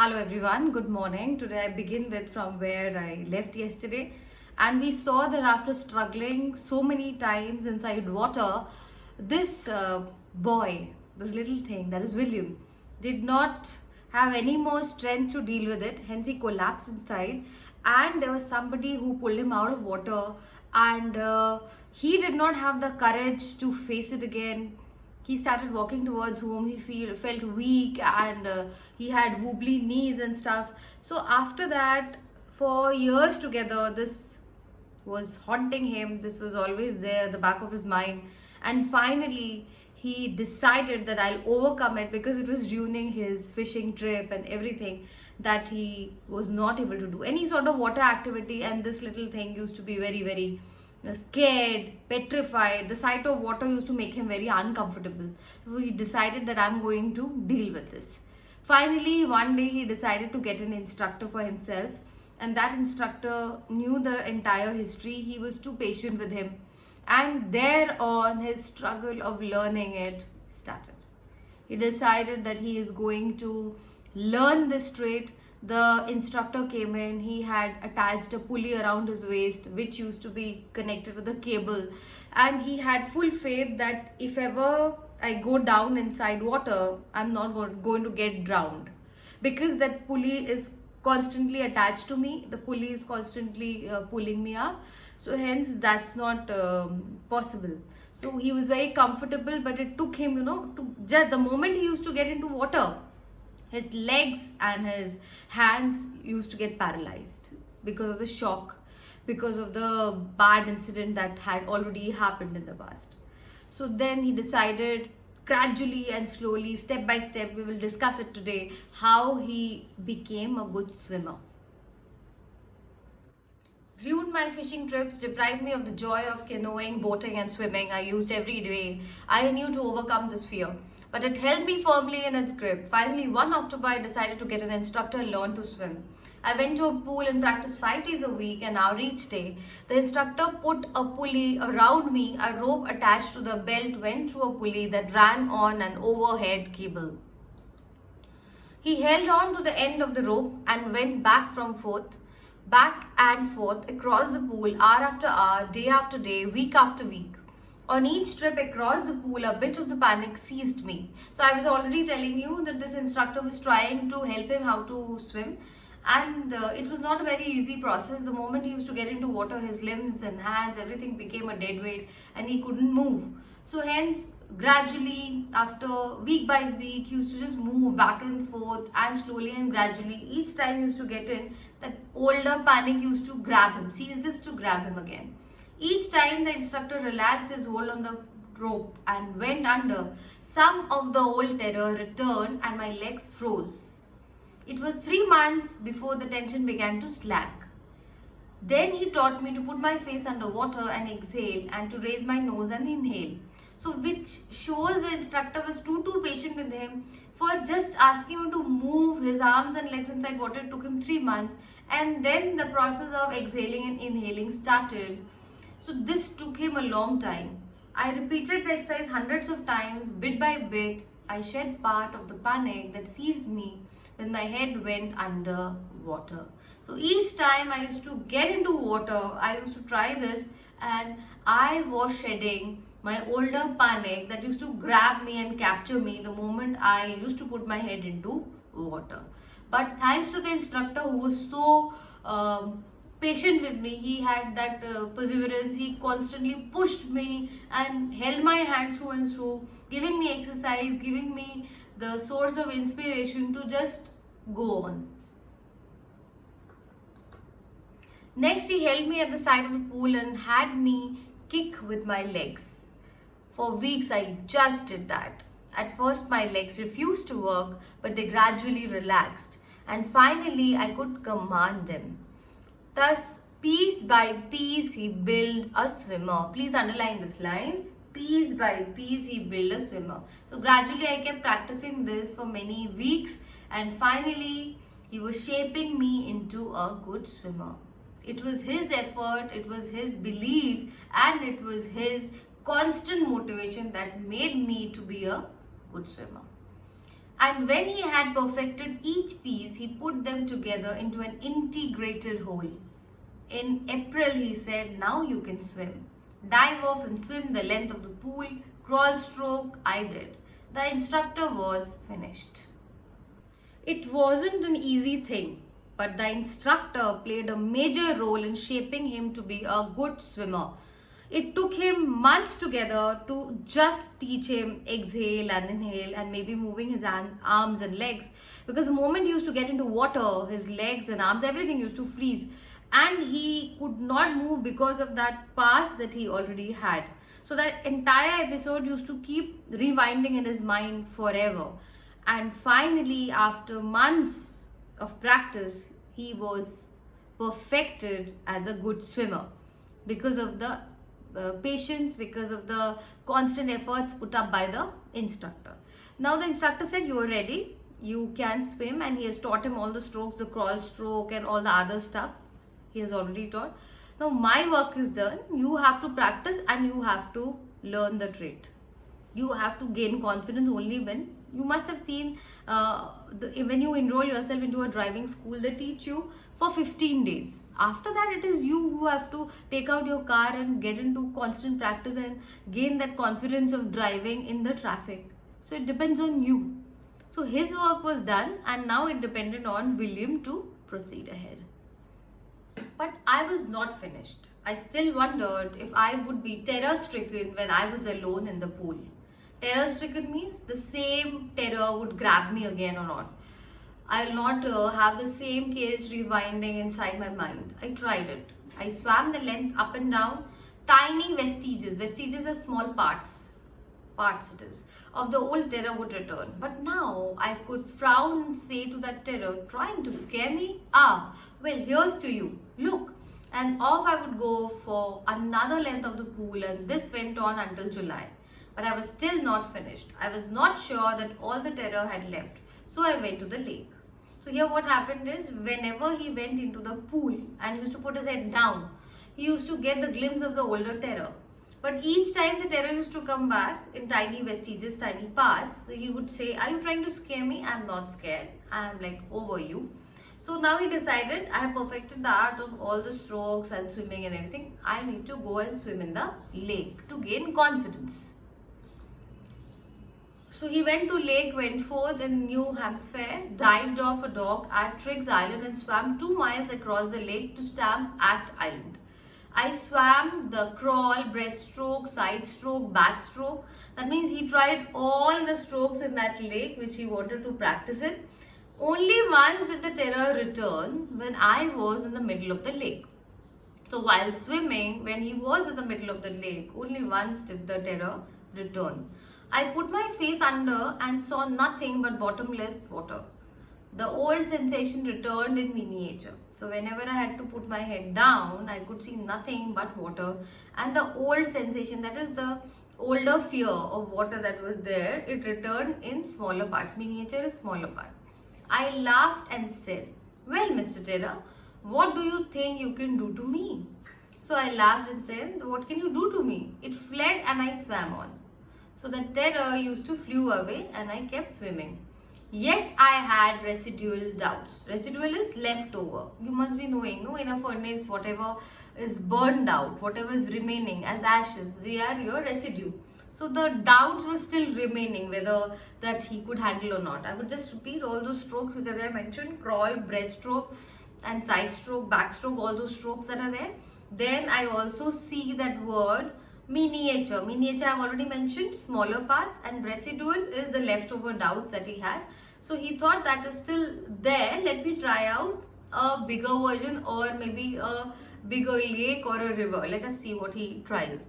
Hello everyone, good morning. Today I begin with from where I left yesterday, and we saw that after struggling so many times inside water, this boy, this little thing, that is William, did not have any more strength to deal with it. Hence he collapsed inside, and there was somebody who pulled him out of water, and he did not have the courage to face it again. He started walking towards home. Felt weak, and he had wobbly knees and stuff. So after that, for years together, this was haunting him. This was always there at the back of his mind. And finally, he decided that I'll overcome it because it was ruining his fishing trip and everything, that he was not able to do any sort of water activity. And this little thing used to be very, very scared, petrified. The sight of water used to make him very uncomfortable. So he decided that I'm going to deal with this. Finally, one day he decided to get an instructor for himself, and that instructor knew the entire history. He was too patient with him, and thereon his struggle of learning it started. He decided that he is going to learn this trait. The instructor came in. He had attached a pulley around his waist which used to be connected with a cable, and he had full faith that if ever I go down inside water, I'm not going to get drowned, because that pulley is constantly attached to me. The pulley is constantly pulling me up, so hence that's not possible. So he was very comfortable, but it took him, to just the moment he used to get into water, his legs and his hands used to get paralyzed because of the shock, because of the bad incident that had already happened in the past. So then he decided, gradually and slowly, step by step, we will discuss it today, how he became a good swimmer. Ruined my fishing trips, deprived me of the joy of canoeing, boating and swimming I used every day. I knew to overcome this fear, but it held me firmly in its grip. Finally, one October, I decided to get an instructor and learn to swim. I went to a pool and practiced 5 days a week, an hour each day. The instructor put a pulley around me. A rope attached to the belt went through a pulley that ran on an overhead cable. He held on to the end of the rope and went back and forth across the pool, hour after hour, day after day, week after week. On each trip across the pool, a bit of the panic seized me. So I was already telling you that this instructor was trying to help him how to swim, and it was not a very easy process. The moment he used to get into water, his limbs and hands, everything became a dead weight, and he couldn't move. So hence, gradually, after week by week, he used to just move back and forth, and slowly and gradually, each time he used to get in, that older panic used to grab him, seized us to grab him again. Each time the instructor relaxed his hold on the rope and went under, some of the old terror returned and my legs froze. It was 3 months before the tension began to slack. Then he taught me to put my face under water and exhale, and to raise my nose and inhale. So which shows the instructor was too patient with him. For just asking him to move his arms and legs inside water, it took him 3 months, and then the process of exhaling and inhaling started. So this took him a long time. I repeated the exercise hundreds of times. Bit by bit, I shed part of the panic that seized me when my head went under water. So each time I used to get into water, I used to try this, and I was shedding my older panic that used to grab me and capture me the moment I used to put my head into water. But thanks to the instructor who was so patient with me, he had that perseverance. He constantly pushed me and held my hand through and through, giving me exercise, giving me the source of inspiration to just go on. Next, he held me at the side of the pool and had me kick with my legs. For weeks, I just did that. At first, my legs refused to work, but they gradually relaxed, and finally, I could command them. Thus, piece by piece, he built a swimmer. Please underline this line. Piece by piece, he built a swimmer. So gradually, I kept practicing this for many weeks, and finally, he was shaping me into a good swimmer. It was his effort, it was his belief, and it was his constant motivation that made me to be a good swimmer. And when he had perfected each piece, he put them together into an integrated whole. In April, he said, now you can swim. Dive off and swim the length of the pool. Crawl stroke, I did. The instructor was finished. It wasn't an easy thing, but the instructor played a major role in shaping him to be a good swimmer. It took him months together to just teach him exhale and inhale and maybe moving his arms and legs, because the moment he used to get into water, his legs and arms, everything used to freeze, and he could not move because of that past that he already had. So that entire episode used to keep rewinding in his mind forever. And finally, after months of practice, he was perfected as a good swimmer because of the patience, because of the constant efforts put up by the instructor. Now the instructor said, you are ready, you can swim, and he has taught him all the strokes, the crawl stroke and all the other stuff he has already taught. Now my work is done. You have to practice and you have to learn the trait. You have to gain confidence only when you must have seen when you enroll yourself into a driving school, they teach you for 15 days. After that, it is you who have to take out your car and get into constant practice and gain that confidence of driving in the traffic. So it depends on you. So his work was done, and now it depended on William to proceed ahead. But I was not finished. I still wondered if I would be terror-stricken when I was alone in the pool. Terror-stricken means the same terror would grab me again or not. I will not have the same case rewinding inside my mind. I tried it. I swam the length up and down. Tiny vestiges. Vestiges are small parts it is, of the old terror would return. But now I could frown and say to that terror, trying to scare me? Ah, well, here's to you. Look. And off I would go for another length of the pool, and this went on until July. But I was still not finished. I was not sure that all the terror had left. So I went to the lake. So here what happened is, whenever he went into the pool and used to put his head down, he used to get the glimpse of the older terror. But each time the terror used to come back in tiny vestiges, tiny parts, so he would say, are you trying to scare me? I am not scared. I am like over you. So now he decided, I have perfected the art of all the strokes and swimming and everything. I need to go and swim in the lake to gain confidence. So he went to Lake Wentforth in New Hampshire, dived off a dock at Triggs Island and swam 2 miles across the lake to Stamp Act Island. I swam the crawl, breaststroke, side stroke, backstroke. That means he tried all the strokes in that lake which he wanted to practice it. Only once did the terror return, when I was in the middle of the lake. So while swimming, when he was in the middle of the lake, only once did the terror return. I put my face under and saw nothing but bottomless water. The old sensation returned in miniature. So whenever I had to put my head down, I could see nothing but water. And the old sensation, that is the older fear of water that was there, it returned in smaller parts. Miniature is smaller part. I laughed and said, well, Mr. Terror, what do you think you can do to me? So I laughed and said, what can you do to me? It fled and I swam on. So the terror used to flew away and I kept swimming. Yet I had residual doubts. Residual is leftover. You must be knowing, no, in a furnace, whatever is burned out, whatever is remaining as ashes, they are your residue. So the doubts were still remaining whether that he could handle or not. I would just repeat all those strokes which are there mentioned: crawl, breaststroke and side stroke, backstroke, all those strokes that are there. Then I also see that word miniature. Miniature I have already mentioned, smaller parts, and residual is the leftover doubts that he had. So he thought that is still there. Let me try out a bigger version, or maybe a bigger lake or a river. Let us see what he tries.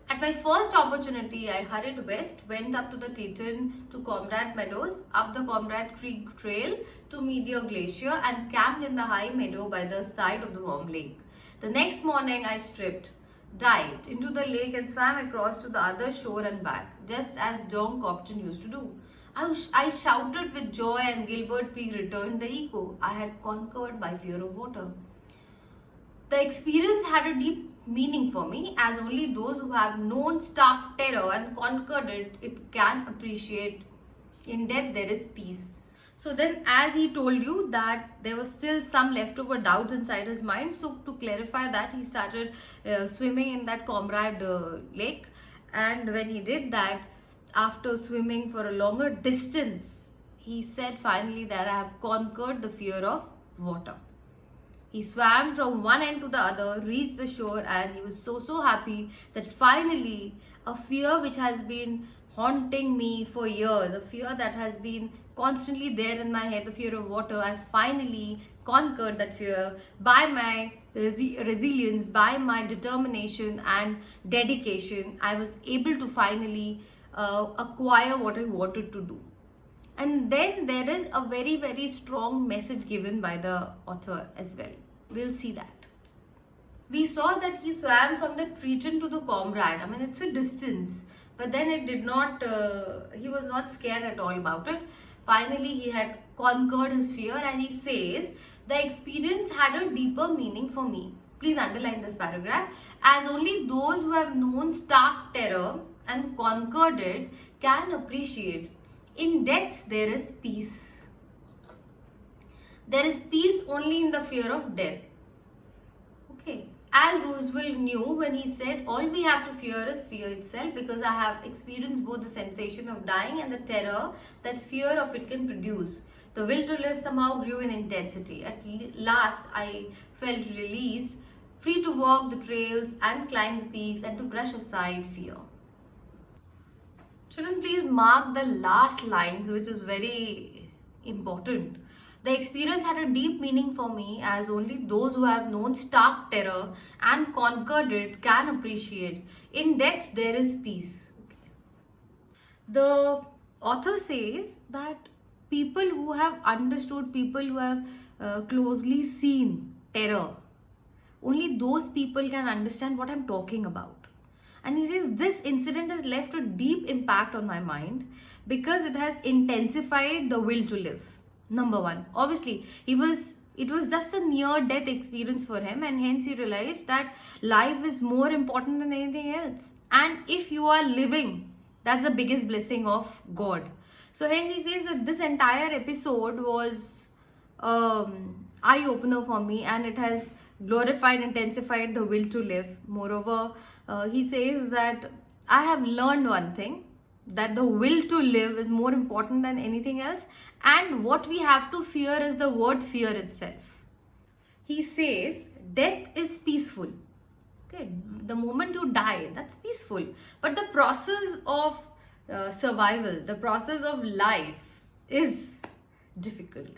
At my first opportunity, I hurried west, went up to the Teton to Comrade Meadows, up the Comrade Creek Trail to Meteor Glacier, and camped in the high meadow by the side of the warm lake. The next morning, I stripped, dived into the lake and swam across to the other shore and back, just as John Copton used to do. I shouted with joy, and Gilbert Peak returned the echo. I had conquered my fear of water. The experience had a deep meaning for me, as only those who have known stark terror and conquered it can appreciate In death there is peace. So then, as he told you that there was still some leftover doubts inside his mind, so to clarify that, he started swimming in that Comrade lake. And when he did that, after swimming for a longer distance, he said finally that I have conquered the fear of water. He swam from one end to the other, reached the shore, and he was so happy that finally a fear which has been haunting me for years, a fear that has been constantly there in my head, the fear of water, I finally conquered that fear by my resilience, by my determination and dedication. I was able to finally acquire what I wanted to do. And then there is a very strong message given by the author as well. We'll see that. We saw that he swam from the Triton to the Comrade. I mean, it's a distance, but then it did not, he was not scared at all about it. Finally, he had conquered his fear, and he says, the experience had a deeper meaning for me. Please underline this paragraph. As only those who have known stark terror and conquered it can appreciate. In death, there is peace. There is peace only in the fear of death. Okay. Al Roosevelt knew when he said, all we have to fear is fear itself, because I have experienced both the sensation of dying and the terror that fear of it can produce. The will to live somehow grew in intensity. At last, I felt released, free to walk the trails and climb the peaks and to brush aside fear. Children, please mark the last lines, which is very important. The experience had a deep meaning for me, as only those who have known stark terror and conquered it can appreciate. In death, there is peace. The author says that people who have understood, people who have closely seen terror, only those people can understand what I'm talking about. And he says this incident has left a deep impact on my mind because it has intensified the will to live. Number one, obviously, it was just a near-death experience for him, and hence he realized that life is more important than anything else. And if you are living, that's the biggest blessing of God. So hence he says that this entire episode was eye-opener for me, and it has glorified, intensified the will to live. Moreover, he says that I have learned one thing, that the will to live is more important than anything else, and what we have to fear is the word fear itself. He says death is peaceful. Okay, the moment you die, that's peaceful, but the process of survival, the process of life is difficult.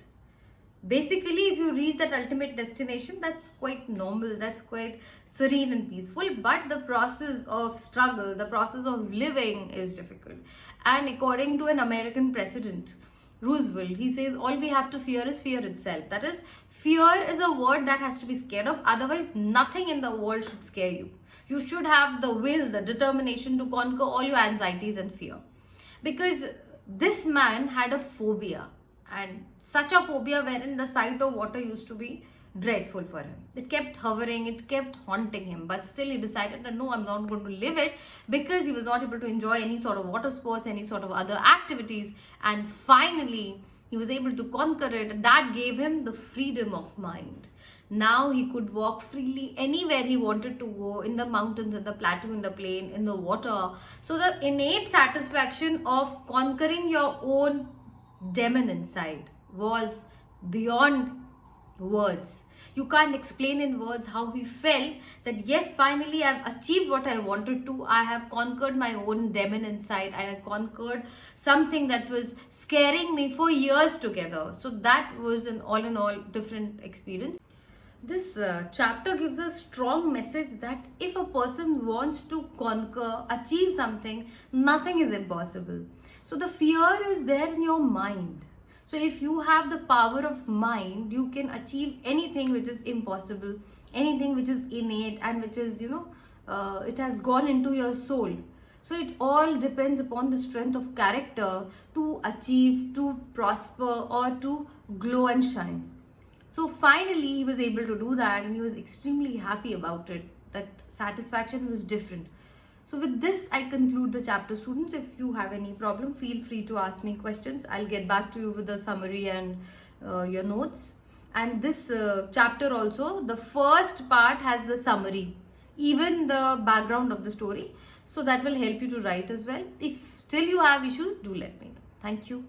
Basically, if you reach that ultimate destination, that's quite normal, that's quite serene and peaceful, but the process of struggle, the process of living is difficult. And according to an American president, Roosevelt, he says all we have to fear is fear itself. That is, fear is a word that has to be scared of, otherwise nothing in the world should scare you. You should have the will, the determination to conquer all your anxieties and fear. Because this man had a phobia, and such a phobia wherein the sight of water used to be dreadful for him. It kept hovering, it kept haunting him, but still he decided that no, I'm not going to live it, because he was not able to enjoy any sort of water sports, any sort of other activities, and finally he was able to conquer it, and that gave him the freedom of mind. Now he could walk freely anywhere he wanted to go, in the mountains, in the plateau, in the plain, in the water. So the innate satisfaction of conquering your own demon inside was beyond words. You can't explain in words how he felt that yes, finally I've achieved what I wanted to. I have conquered my own demon inside. I have conquered something that was scaring me for years together. So that was an all in all different experience. This chapter gives a strong message that if a person wants to conquer, achieve something, nothing is impossible. So the fear is there in your mind. So if you have the power of mind, you can achieve anything which is impossible, anything which is innate and which is, it has gone into your soul. So it all depends upon the strength of character to achieve, to prosper, or to glow and shine. So finally he was able to do that, and he was extremely happy about it. That satisfaction was different. So with this, I conclude the chapter, students. If you have any problem, feel free to ask me questions. I'll get back to you with the summary and your notes. And this chapter also, the first part has the summary, even the background of the story. So that will help you to write as well. If still you have issues, do let me know. Thank you.